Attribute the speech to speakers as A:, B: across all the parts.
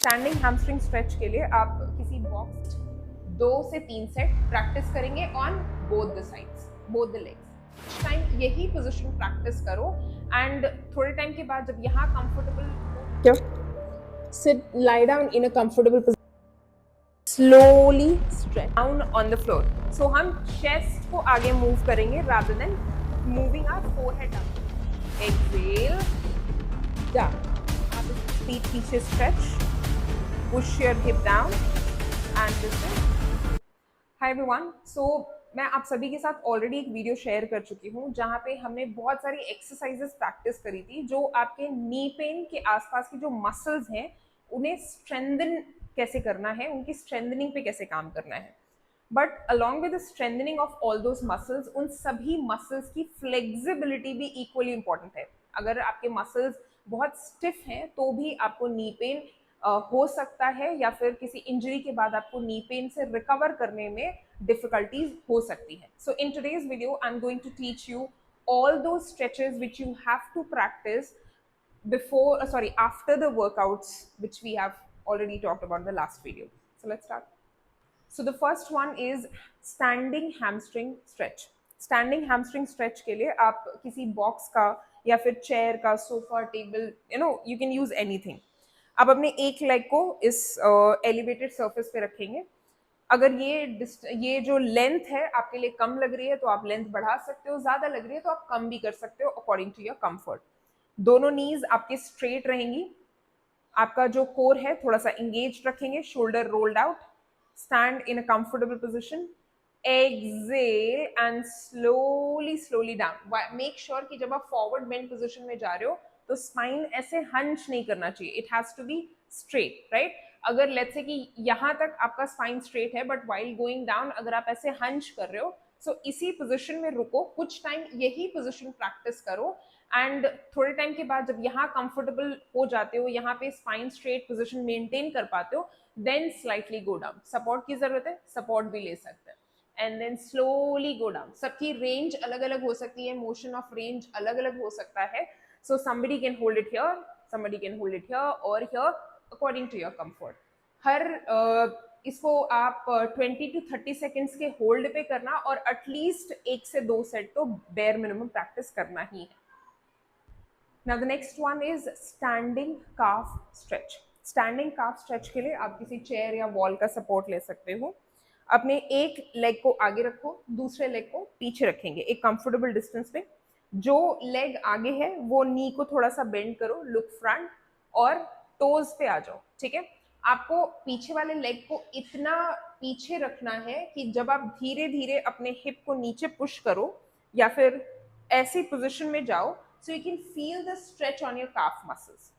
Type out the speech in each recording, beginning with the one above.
A: Standing hamstring stretch के लिए आप किसी बॉक्स 2 से 3 सेट प्रैक्टिस करेंगे on both the sides, both the legs. Time यही पोजीशन प्रैक्टिस करो एंड थोड़े टाइम के बाद जब यहाँ comfortable sit lie down in a comfortable position, slowly stretch down on the floor. So हम चेस्ट को आगे मूव करेंगे rather than moving our forehead down. Exhale down, आप पीठ पीछे stretch, push your hip down and this is hi everyone। so मैं आप सभी के साथ ऑलरेडी एक वीडियो शेयर कर चुकी हूँ जहाँ पे हमने बहुत सारी एक्सरसाइजेस प्रैक्टिस करी थी जो आपके नी पेन के आसपास की जो मसल्स हैं उन्हें स्ट्रेंथन कैसे करना है, उनकी स्ट्रेंथनिंग पे कैसे काम करना है। But along with the strengthening of all those muscles, उन सभी मसल्स की फ्लेक्सिबिलिटी भी इक्वली इंपॉर्टेंट है। अगर आपके मसल्स बहुत स्टिफ हैं तो भी आपको नी पेन हो सकता है या फिर किसी इंजरी के बाद आपको नी पेन से रिकवर करने में डिफिकल्टीज हो सकती है। So in today's video I am going to teach you all those stretches which you have to practice before after the workouts which we have already talked about in the last video. So let's start. So the first one is standing hamstring stretch. Standing hamstring stretch के लिए आप किसी box का या फिर chair का, sofa, table, you can use anything। आप अपने एक लेग को इस एलिवेटेड सरफेस पे रखेंगे। अगर ये जो लेंथ है आपके लिए कम लग रही है तो आप लेंथ बढ़ा सकते हो, ज्यादा लग रही है तो आप कम भी कर सकते हो अकॉर्डिंग टू योर कंफर्ट। दोनों नीज आपके स्ट्रेट रहेंगी, आपका जो कोर है थोड़ा सा इंगेज रखेंगे, shoulder rolled out, stand in a comfortable position, exhale and slowly down। make sure कि जब आप forward bend position में जा रहे हो तो स्पाइन ऐसे हंच नहीं करना चाहिए, it has to be straight, right. अगर लेट्स से कि यहाँ तक आपका स्पाइन स्ट्रेट है बट वाइल गोइंग डाउन अगर आप ऐसे हंच कर रहे हो, सो इसी पोजिशन में रुको, कुछ टाइम यही पोजिशन प्रैक्टिस करो एंड थोड़े टाइम के बाद जब यहाँ कंफर्टेबल हो जाते हो, यहाँ पे स्पाइन स्ट्रेट पोजिशन मेंटेन कर पाते हो, then slightly go down. Support की जरूरत है, सपोर्ट भी ले सकते हैं and then slowly go down. सबकी रेंज अलग अलग हो सकती है, मोशन ऑफ रेंज अलग अलग हो सकता है। सो somebody can hold it here, somebody can hold it here or here according to your comfort। हर इसको आप 20 to 30 सेकेंड्स के होल्ड पे करना और एटलीस्ट 1 से 2 सेट तो बेयर मिनिमम प्रैक्टिस करना ही है। Now the next one is standing calf stretch। Standing calf stretch के लिए आप किसी चेयर या वॉल का सपोर्ट ले सकते हो। अपने एक लेग को आगे रखो, दूसरे लेग को पीछे रखेंगे एक कंफर्टेबल डिस्टेंस पे। जो लेग आगे है वो नी को थोड़ा सा बेंड करो, लुक फ्रंट और टोज पे आ जाओ, ठीक है। आपको पीछे वाले लेग को इतना पीछे रखना है कि जब आप धीरे धीरे अपने हिप को नीचे पुश करो या फिर ऐसी पोजीशन में जाओ सो you can feel the stretch on your calf muscles,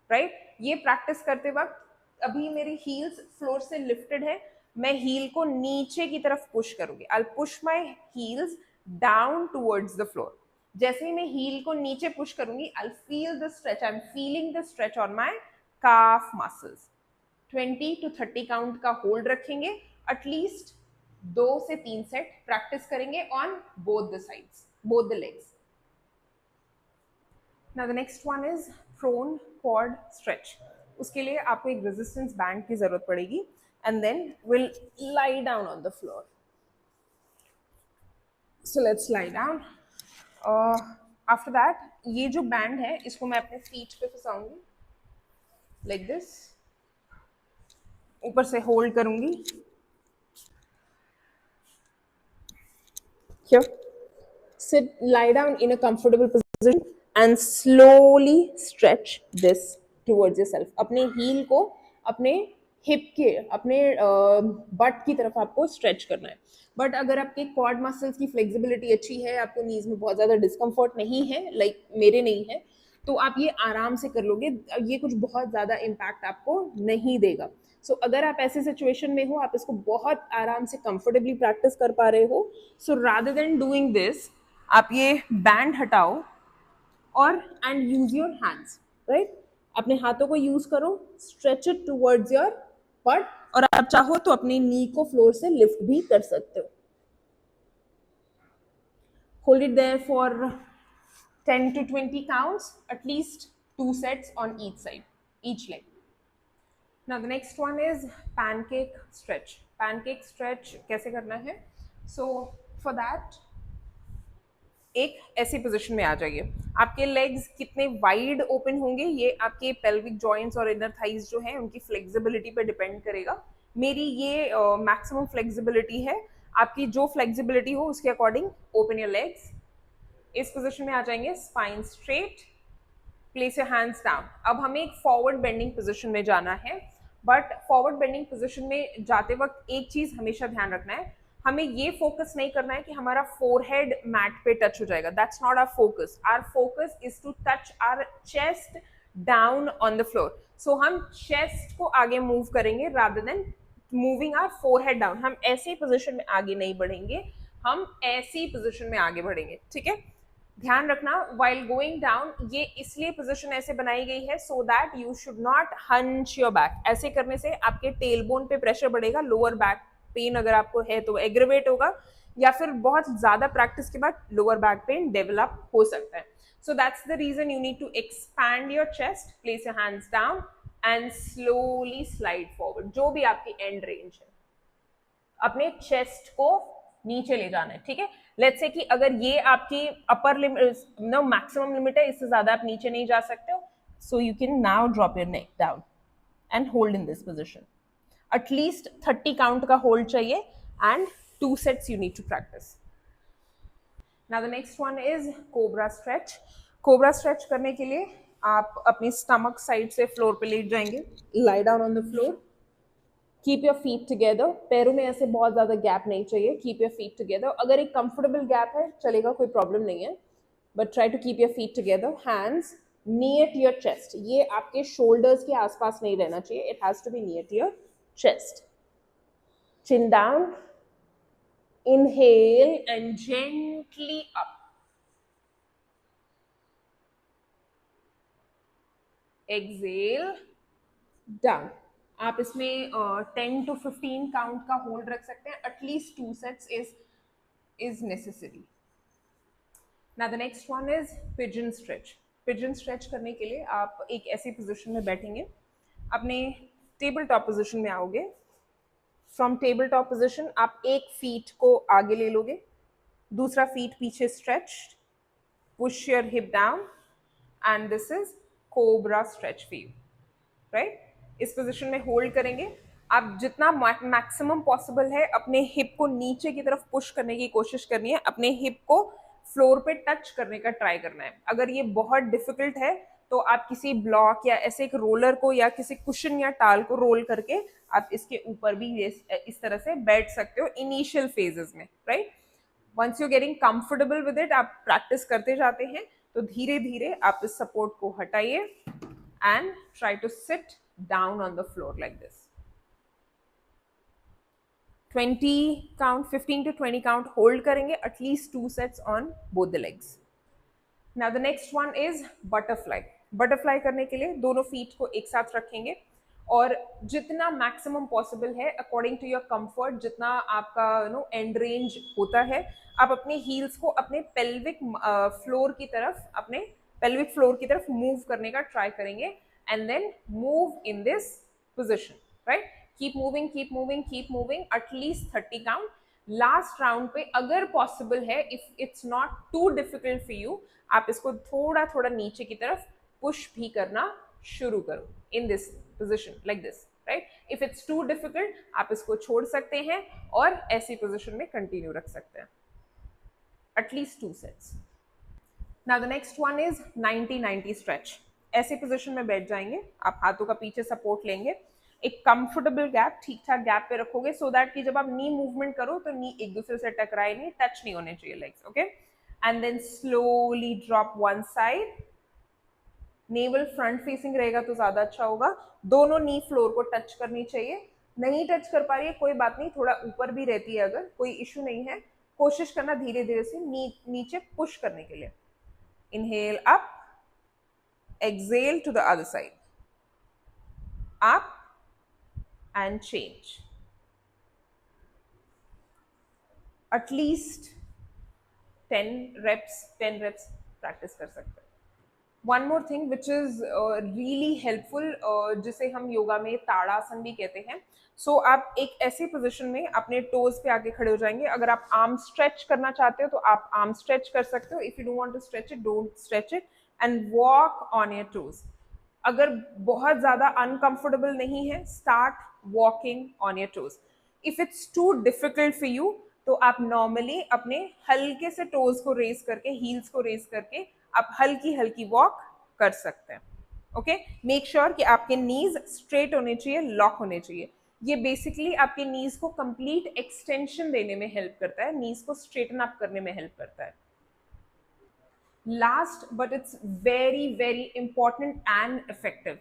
A: right. ये प्रैक्टिस करते वक्त अभी मेरी हील्स फ्लोर से लिफ्टेड है, मैं हील को नीचे की तरफ पुश करूंगी। I push my heels down towards the floor. जैसे ही मैं हील को नीचे पुश करूंगी I feel the stretch, I am feeling the stretch on my calf muscles. 20 to 30 count का होल्ड रखेंगे, एटलीस्ट 2 से 3 सेट प्रैक्टिस करेंगे on both the sides, both the legs. Now the next one is prone quad stretch। उसके लिए आपको एक resistance band की जरूरत पड़ेगी and then we'll lie down on the floor। So let's lie down। After that ये जो band है इसको मैं अपने feet पे फंसाऊंगी like this, ऊपर से hold करूंगी here, sit lie down in a comfortable position and slowly stretch this towards yourself। अपने heel को अपने हिप के, अपने बट की तरफ आपको स्ट्रेच करना है। बट अगर आपके क्वाड मसल्स की फ्लेक्सिबिलिटी अच्छी है, आपको नीज में बहुत ज़्यादा डिस्कम्फर्ट नहीं है, लाइक मेरे नहीं है, तो आप ये आराम से कर लोगे, ये कुछ बहुत ज़्यादा इम्पैक्ट आपको नहीं देगा। सो अगर आप ऐसे सिचुएशन में हो, आप इसको बहुत आराम से कंफर्टेबली प्रैक्टिस कर पा रहे हो, so rather than doing this आप ये बैंड हटाओ और and use your hands, right. अपने हाथों को यूज करो, stretch it towards your but, और आप चाहो तो अपनी नी को फ्लोर से लिफ्ट भी कर सकते हो। Hold it there for 10 to 20 counts, at least 2 sets on each side, each leg। Now the next one is pancake stretch. Pancake stretch कैसे करना है? सो फॉर दैट एक ऐसी पोजीशन में आ जाइए. आपके लेग्स कितने वाइड ओपन होंगे ये आपके पेल्विक जॉइंट्स और इनर थाइज जो है उनकी फ्लेक्सिबिलिटी पे डिपेंड करेगा. मेरी ये मैक्सिमम फ्लेक्सिबिलिटी है. आपकी जो फ्लेक्सिबिलिटी हो उसके अकॉर्डिंग ओपन योर लेग्स. इस पोजीशन में आ जाएंगे, spine straight, place your hands down. अब हमें एक फॉरवर्ड बेंडिंग पोजीशन में जाना है. बट फॉरवर्ड बेंडिंग पोजीशन में जाते वक्त एक चीज हमेशा ध्यान रखना है, हमें ये फोकस नहीं करना है कि हमारा फोरहेड मैट पे टच हो जाएगा. That's not our focus. Our focus is to touch our chest down on the floor. So हम चेस्ट को आगे मूव करेंगे rather than moving our forehead down. हम ऐसी पोजीशन में आगे नहीं बढ़ेंगे, हम ऐसी पोजीशन में आगे बढ़ेंगे. ठीक है, ध्यान रखना while गोइंग डाउन ये इसलिए पोजीशन ऐसे बनाई गई है so that you should not hunch your back. ऐसे करने से आपके टेलबोन पे प्रेशर बढ़ेगा, लोअर बैक पेन अगर आपको है तो एग्रेवेट होगा, या फिर बहुत ज्यादा प्रैक्टिस के बाद लोअर बैक पेन डेवलप हो सकता है. So that's the reason you need to expand your chest, place your hands down and slowly slide forward. जो भी आपकी एंड रेंज है अपने चेस्ट को नीचे ले जाना है. ठीक है, लेट्स से कि अगर ये आपकी upper limit no maximum limit है, इससे ज्यादा आप नीचे नहीं जा सकते हो. So you can now drop your neck down and hold in this position. At least 30 count का होल्ड चाहिए and 2 sets you need to practice. Now the next one is cobra stretch. Cobra stretch करने के लिए आप अपनी stomach side से floor पे लेट जाएंगे. Lie down on the floor, keep your feet together. पैरों में ऐसे बहुत ज्यादा गैप नहीं चाहिए. Keep your feet together. अगर एक कंफर्टेबल गैप है चलेगा, कोई प्रॉब्लम नहीं है, but try to keep your feet together. Hands near to your chest. ये आपके शोल्डर्स के आसपास नहीं रहना चाहिए. It has to be near to your chest. Chin down, inhale and gently up. Exhale down. आप इसमें 10 to 15 काउंट का होल्ड रख सकते हैं. At least 2 sets is necessary. Now the next one is pigeon stretch. Pigeon stretch करने के लिए आप एक ऐसी पोजीशन में बैठेंगे, अपने टेबल टॉप पोजीशन में आओगे. फ्रॉम टेबल टॉप पोजीशन आप एक फीट को आगे ले लोगे, दूसरा फीट पीछे stretch, push your hip down and this is cobra stretch for you. Right, इस पोजीशन में होल्ड करेंगे. आप जितना मैक्सिमम पॉसिबल है अपने हिप को नीचे की तरफ पुश करने की कोशिश करनी है. अपने हिप को फ्लोर पे टच करने का ट्राई करना है. अगर ये बहुत डिफिकल्ट है तो आप किसी ब्लॉक या ऐसे एक रोलर को या किसी कुशन या टाल को रोल करके आप इसके ऊपर भी इस तरह से बैठ सकते हो इनिशियल फेजेस में. Right, once you getting comfortable with it आप प्रैक्टिस करते जाते हैं तो धीरे धीरे आप इस सपोर्ट को हटाइए and try to sit down on the floor like this. 20 count, 15 to 20 count hold करेंगे. At least 2 sets on both the legs. Now the next one is butterfly. Butterfly करने के लिए दोनों feet को एक साथ रखेंगे और जितना मैक्सिमम पॉसिबल है अकॉर्डिंग टू योर कंफर्ट, जितना आपका एंड रेंज होता है, आप अपने हील्स को अपने पेल्विक फ्लोर की तरफ, अपने पेल्विक फ्लोर की तरफ मूव करने का ट्राई करेंगे. And then move in this position, right? Keep moving, keep moving, keep moving. At least 30 count. Last round पे अगर possible है, if it's not too difficult for you, आप इसको थोड़ा थोड़ा नीचे की तरफ push भी करना शुरू करो. In this position, like this, right? If it's too difficult, आप इसको छोड़ सकते हैं और ऐसी position में continue रख सकते हैं. At least 2 sets. Now the next one is 90-90 stretch. ऐसे पोजीशन में बैठ जाएंगे. आप हाथों का पीछे सपोर्ट लेंगे, एक कंफर्टेबल गैप, ठीक ठाक गैप पे रखोगे सो दैट कि जब आप नी मूवमेंट करो तो नी एक दूसरे से टकराए नहीं, टच नहीं होने चाहिए legs. Okay, and then slowly drop one side. Navel front facing रहेगा तो ज्यादा अच्छा होगा. दोनों नी फ्लोर को टच करनी चाहिए. नहीं टच कर पा रही है कोई बात नहीं, थोड़ा ऊपर भी रहती है अगर, कोई इश्यू नहीं है. कोशिश करना धीरे धीरे से नीचे पुश करने के लिए. Inhale up, exhale to the other side, up and change. At least 10 reps practice कर सकते हैं. One more thing which is really helpful, जिसे हम योगा में ताड़ासन भी कहते हैं. सो आप एक ऐसी पोजिशन में अपने टोज पे आके खड़े हो जाएंगे. अगर आप आर्म स्ट्रेच करना चाहते हो तो आप आर्म स्ट्रेच कर सकते हो. If you don't want to stretch it, don't stretch it and walk on your toes. अगर बहुत ज्यादा अनकंफर्टेबल नहीं है, start walking on your toes. If it's too difficult for you, तो आप नॉर्मली अपने हल्के से टोज को रेज करके, हील्स को रेज करके आप हल्की हल्की वॉक कर सकते हैं. ओके, मेक श्योर कि आपके नीज स्ट्रेट होने चाहिए, लॉक होने चाहिए. ये बेसिकली आपके नीज को कंप्लीट एक्सटेंशन देने में हेल्प करता है, नीज को स्ट्रेटन अप करने में हेल्प करता है. Last but it's very very important and effective.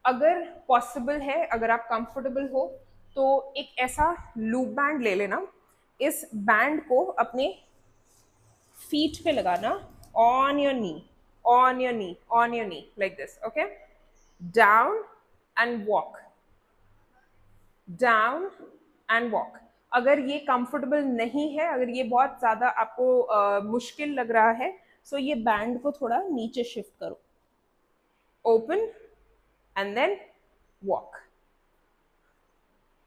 A: अगर पॉसिबल है, अगर आप कंफर्टेबल हो, तो एक ऐसा लूप बैंड ले लेना. इस बैंड को अपने फीट पे लगाना, on your knee, on your knee, on your knee, like this. Okay, down and walk, down and walk. अगर ये कंफर्टेबल नहीं है, अगर ये बहुत ज्यादा आपको मुश्किल लग रहा है, सो ये बैंड को थोड़ा नीचे शिफ्ट करो. Open and then walk.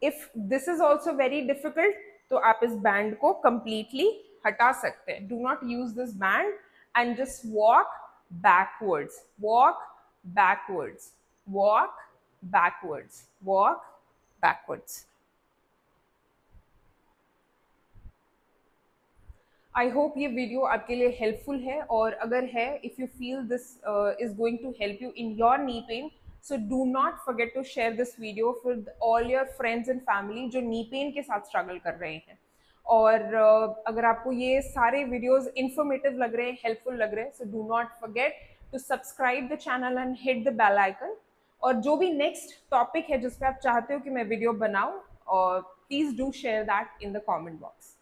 A: If this is also very difficult, तो आप इस बैंड को कंप्लीटली हटा सकते हैं. Do not use this band and just walk backwards, walk backwards, walk backwards, walk backwards. I hope ये वीडियो आपके लिए हेल्पफुल है, और अगर है, if you feel this is going to help you in your knee pain, so do not forget to share this video with all your friends and family जो knee pain के साथ struggle कर रहे हैं. और अगर आपको ये सारे वीडियोस इंफॉर्मेटिव लग रहे हैं, हेल्पफुल लग रहे हैं, so do not forget to subscribe the channel and hit the bell icon. और जो भी नेक्स्ट टॉपिक है जिस पे आप चाहते हो कि मैं वीडियो बनाऊं, please do share that in the comment box.